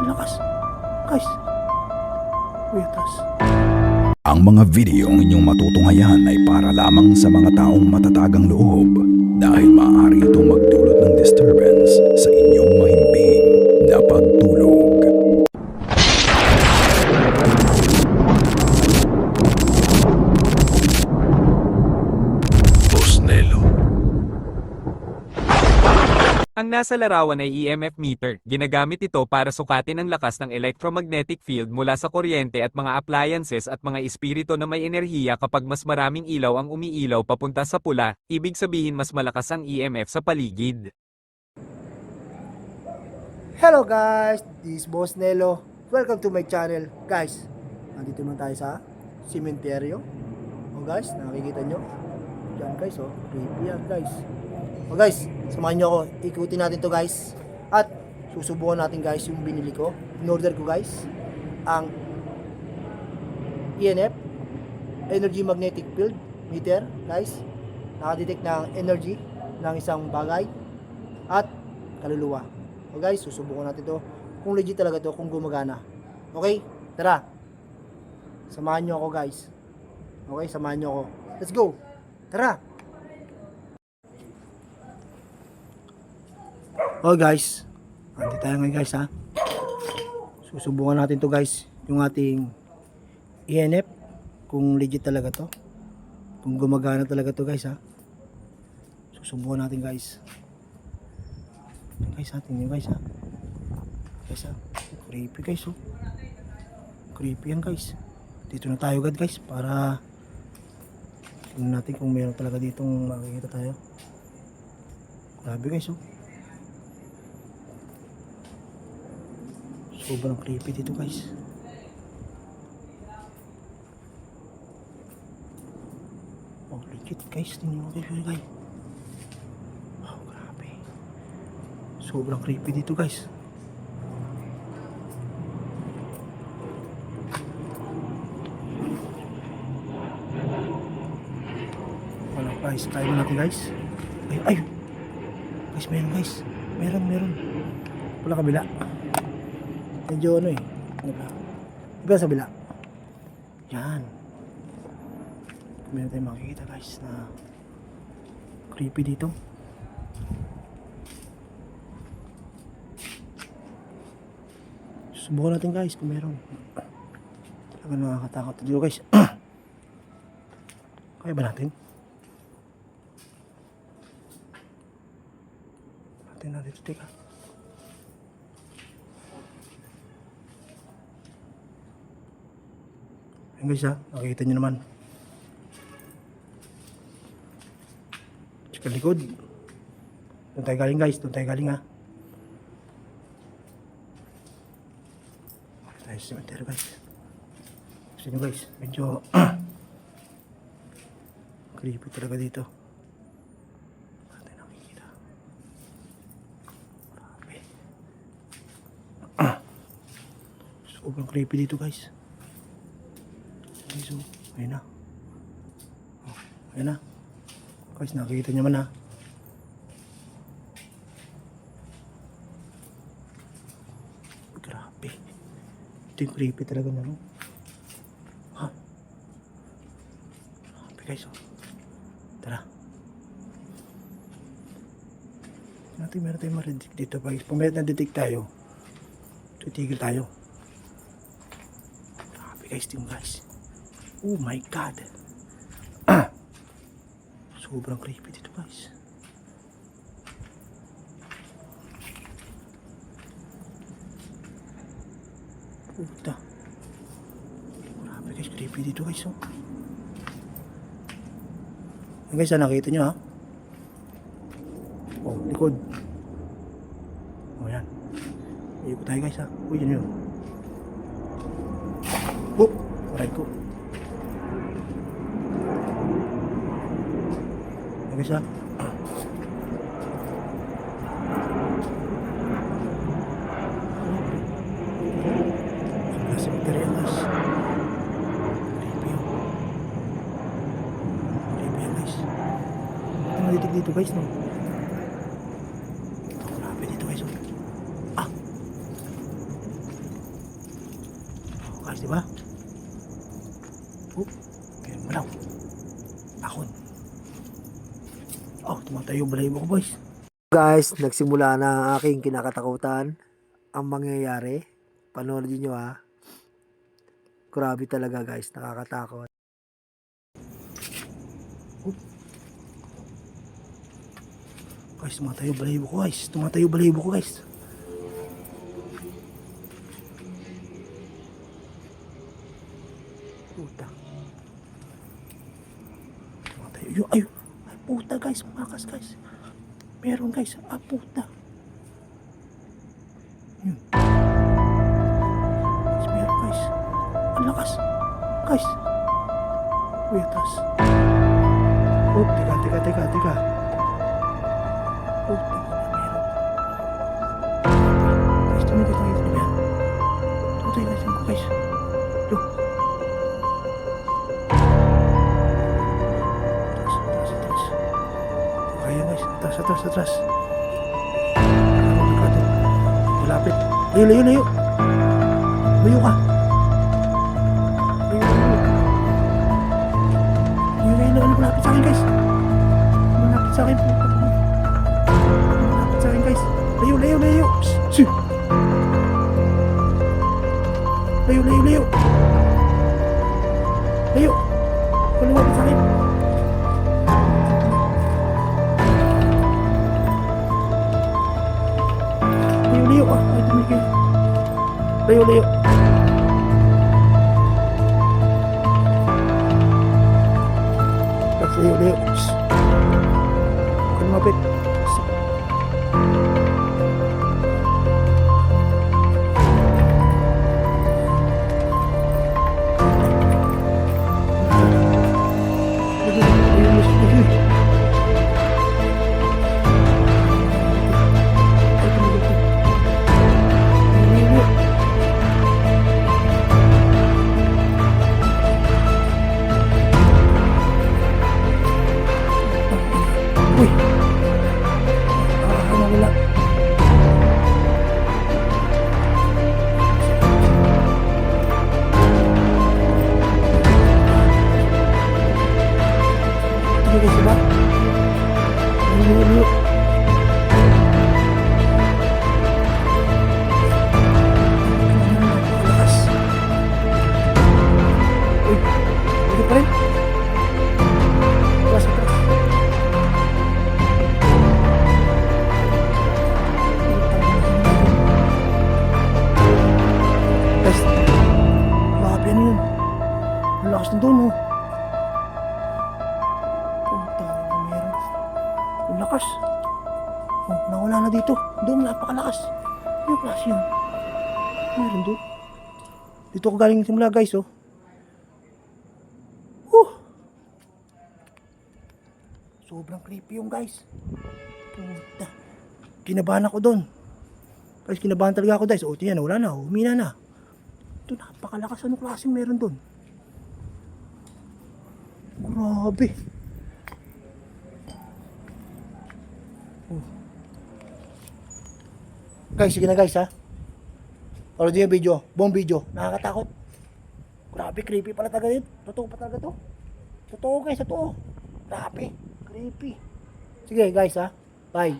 Ang lakas. Guys. Uy, atras. Ang mga videong inyong matutunghayan ay para lamang sa mga taong matatagang loob dahil maaari itong magdulot ng disturbance sa inyong mahimbing na pagtulog. Bosnelo. Ang nasa larawan ay EMF meter. Ginagamit ito para sukatin ang lakas ng electromagnetic field mula sa kuryente at mga appliances at mga espiritu na may enerhiya. Kapag mas maraming ilaw ang umiilaw papunta sa pula, ibig sabihin mas malakas ang EMF sa paligid. Hello guys, this is Boss Nelo. Welcome to my channel. Guys, nandito naman tayo sa sementeryo. O guys, nakikita nyo? Yan guys, oh, creepy yan guys. O guys, samahan nyo ako, ikutin natin to guys. At susubukan natin guys yung binili ko. In-order ko guys, ang ENF, Energy Magnetic Field Meter guys. Nakadetect ng energy ng isang bagay at kaluluwa. O guys, susubukan natin to kung legit talaga to, kung gumagana. Okay, tara. Samahan nyo ako guys. Okay, samahan nyo ako. Let's go. Tara. Oh guys, andito tayo ngayon guys ha. Susubukan natin to guys, yung ating ENF, kung legit talaga to, kung gumagana talaga to guys ha. Susubukan natin guys. Guys, atin yun guys ha. Guys ha, creepy guys oh. Creepy yan guys. Dito na tayo agad guys, para tingnan natin kung meron talaga ditong makikita tayo. Grabe guys oh. Sobrang creepy dito guys. Oh legit guys, tingnan mo guys. Oh grabe. Sobrang creepy dito guys. Wala guys, try mo natin guys. Ay. Guys, meron guys. Meron. Wala kabila. Medyo ano eh. Diba sa bila? Yan. Meron tayong makikita guys na creepy dito. Subukan natin guys kung meron. Talaga nakakatakot dito guys. Kaya ba natin? Natin dito, teka. Ayan guys ha, nakikita nyo naman. Sa likod. Doon tayo galing guys, doon tayo galing ha. Tayo sa cemetery guys. Kasi nyo guys, medyo creepy talaga dito. Natin nakikita. Grabe. Sobrang creepy dito guys. So, ayun na. Oh, ayun na. Guys, nakikita nyo man ha. Grabe. Ito yung creepy talaga na no. Ha? Grabe guys oh. Tara. Meron tayong ma-detect dito guys. Kung meron na-detect tayo, titigil tayo. Grabe guys, tingin guys. Oh my god. Sobrang creepy dito guys. Puta. Grabe guys, creepy dito guys oh. Yan guys, nakita nyo ha. Oh, likod. Oh yan. Ikot tayo guys ha. Uy, yan yun. Oh, aray ko. Guys ha. Nasa cemetery guys. Creepy yun. Creepy yan guys. Ito nalitig dito guys no. Ito grabe dito guys. Ah. Guys, di ba? Oh, meron malaw. Akon. Oh, tumatayo balahibo ko, boys. Guys, nagsimula na ang aking kinakatakutan. Ang mangyayari. Panoodin nyo ha. Grabe talaga guys, nakakatakot. Oh. Guys, tumatayo balahibo ko guys. Tumatayo balahibo ko guys. Puta. Tumatayo. Ay, puta guys, umakas guys. Meron guys, puta. Yun. Guys, meron guys. Ang lakas. Guys. Uy, atras. Oh, teka. Oh, meron. Guys, tumigil tayo dito yan. Tumigil tayo dito guys. Yo. Atras. Kaya guys, atras. Delikado. Malapit. Layo. Layo ka. Layo. Malapit sa akin guys. Malapit sa akin guys. Layo. Shh. Layo. Layo. Malapit sa akin. Layo. Ay, tumigil. Layo. Layo. Shh. Huwag ka lumapit. Uy! Wala. Tingnan guys, diba? Layo. Lakas. Uy! Hindi pa rin. Atras. Guys, grabe ano yun. Ang lakas na doon, oh. Puta, meron. Ang lakas. Oh, nawala na dito. Doon, napakalakas. Yung klase yun. Meron doon. Dito ako galing simula, guys, oh. Sobrang creepy yung guys. Puta. Kinabahan ako doon. Guys, kinabahan talaga ako guys. O, tiyan, wala na. Humina na. Ito, napakalakas. Anong klaseng meron doon? Grabe. Oh. Guys, sige na guys ha. Paro din yung video. Buong video. Nakakatakot. Grabe, creepy pala talaga yun. Totoo pa talaga to. Totoo guys, totoo. Grabe. Creepy. Sige guys ha. Bye.